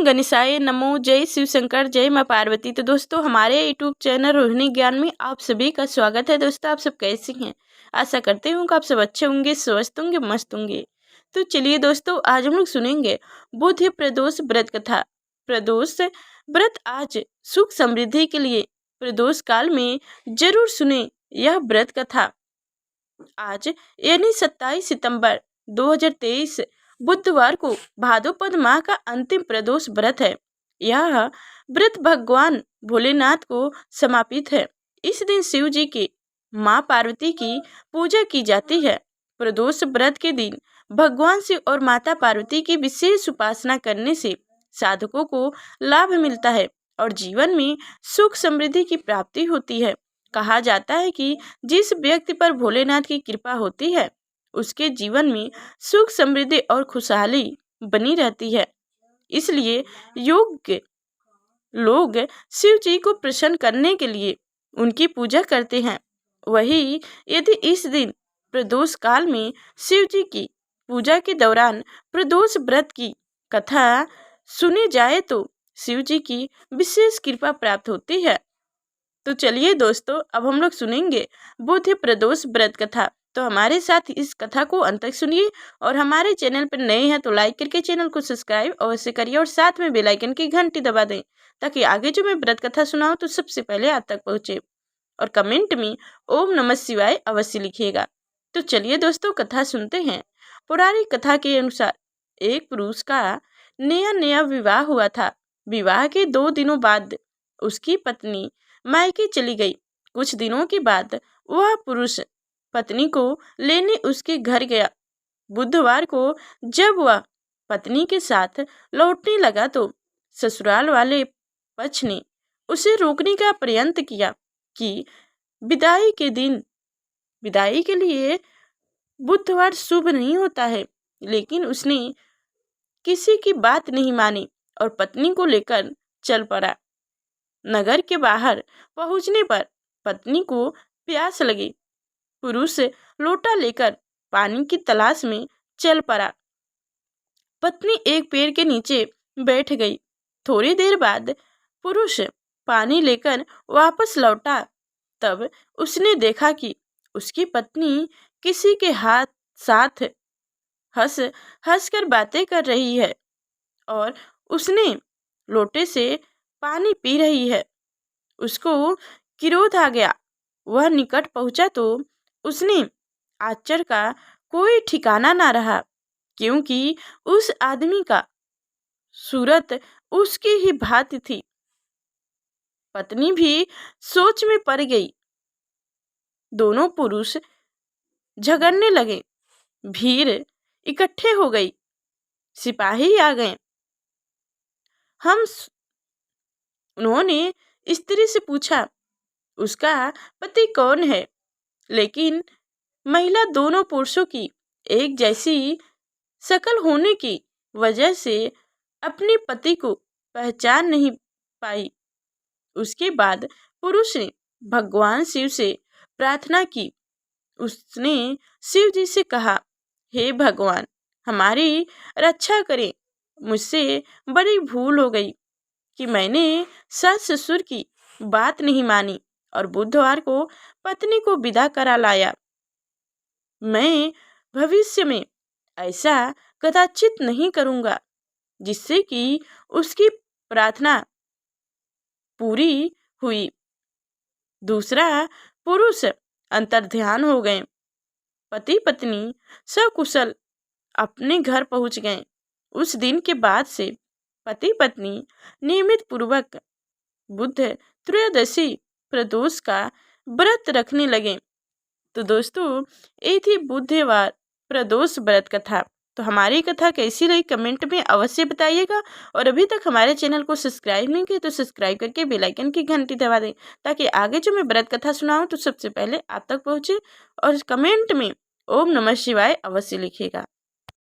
ओम गणेशाय नमो। जय शिव शंकर, जय माँ पार्वती। तो दोस्तों हमारे यूट्यूब चैनल रोहिणी ज्ञान में आप सभी का स्वागत है। दोस्तों आप सब कैसे हैं? आशा करते हूँ कि आप सब अच्छे होंगे, स्वस्थ होंगे, मस्त होंगे। तो चलिए दोस्तों आज हम लोग सुनेंगे बुध प्रदोष व्रत कथा। प्रदोष व्रत आज सुख समृद्धि के लिए प्रदोष काल में जरूर सुने यह व्रत कथा। आज यानी 27 सितंबर 2023 बुधवार को भाद्रपद माह का अंतिम प्रदोष व्रत है। यह व्रत भगवान भोलेनाथ को समर्पित है। इस दिन शिव जी की माँ पार्वती की पूजा की जाती है। प्रदोष व्रत के दिन भगवान शिव और माता पार्वती की विशेष उपासना करने से साधकों को लाभ मिलता है और जीवन में सुख समृद्धि की प्राप्ति होती है। कहा जाता है कि जिस व्यक्ति पर भोलेनाथ की कृपा होती है उसके जीवन में सुख समृद्धि और खुशहाली बनी रहती है। इसलिए योग्य लोग शिव जी को प्रसन्न करने के लिए उनकी पूजा करते हैं। वही यदि इस दिन प्रदोष काल में शिव जी की पूजा के दौरान प्रदोष व्रत की कथा सुनी जाए तो शिव जी की विशेष कृपा प्राप्त होती है। तो चलिए दोस्तों अब हम लोग सुनेंगे बुध प्रदोष व्रत कथा। तो हमारे साथ इस कथा को अंत तक सुनिए और हमारे चैनल पर नए हैं तो लाइक करके चैनल को सब्सक्राइब अवश्य करिए और साथ में बेल आइकन की घंटी दबा दें ताकि आगे जो मैं व्रत कथा सुनाऊं तो सबसे पहले आप तक पहुंचे। और कमेंट में ओम नमः शिवाय अवश्य लिखिएगा। तो चलिए दोस्तों कथा सुनते हैं। पौराणिक कथा के अनुसार एक पुरुष का नया नया विवाह हुआ था। विवाह के 2 दिनों बाद उसकी पत्नी मायके चली गई। कुछ दिनों के बाद वह पुरुष पत्नी को लेने उसके घर गया। बुधवार को जब वह पत्नी के साथ लौटने लगा तो ससुराल वाले पक्ष ने उसे रोकने का प्रयत्न किया कि विदाई के लिए बुधवार शुभ नहीं होता है, लेकिन उसने किसी की बात नहीं मानी और पत्नी को लेकर चल पड़ा। नगर के बाहर पहुंचने पर पत्नी को प्यास लगी। पुरुष लोटा लेकर पानी की तलाश में चल पड़ा। पत्नी एक पेड़ के नीचे बैठ गई। थोड़ी देर बाद पुरुष पानी लेकर वापस लौटा। तब उसने देखा कि उसकी पत्नी किसी के साथ हंस कर बातें कर रही है और उसने लोटे से पानी पी रही है। उसको क्रोध आ गया। वह निकट पहुंचा तो उसने आश्चर्य का कोई ठिकाना ना रहा, क्योंकि उस आदमी का सूरत उसकी ही भांति थी। पत्नी भी सोच में पड़ गई। दोनों पुरुष झगड़ने लगे। भीड़ इकट्ठे हो गई। सिपाही आ गए। उन्होंने स्त्री से पूछा उसका पति कौन है, लेकिन महिला दोनों पुरुषों की एक जैसी शक्ल होने की वजह से अपने पति को पहचान नहीं पाई। उसके बाद पुरुष ने भगवान शिव से प्रार्थना की। उसने शिव जी से कहा, हे भगवान, हमारी रक्षा करें। मुझसे बड़ी भूल हो गई कि मैंने सास ससुर की बात नहीं मानी और बुधवार को पत्नी को विदा करा लाया। मैं भविष्य में ऐसा कदाचित नहीं करूँगा, जिससे कि उसकी प्रार्थना पूरी हुई। दूसरा पुरुष अंतर्ध्यान हो गए। पति पत्नी सकुशल अपने घर पहुंच गए। उस दिन के बाद से पति पत्नी नियमित पूर्वक बुध त्रयोदशी प्रदोष का व्रत रखने लगे। तो दोस्तों ये थी बुधवार प्रदोष व्रत कथा। तो हमारी कथा कैसी रही कमेंट में अवश्य बताइएगा और अभी तक हमारे चैनल को सब्सक्राइब नहीं किया तो सब्सक्राइब करके बेल आइकन की घंटी दबा दें ताकि आगे जो मैं व्रत कथा सुनाऊं तो सबसे पहले आप तक पहुंचे। और कमेंट में ओम नमः शिवाय अवश्य लिखिएगा।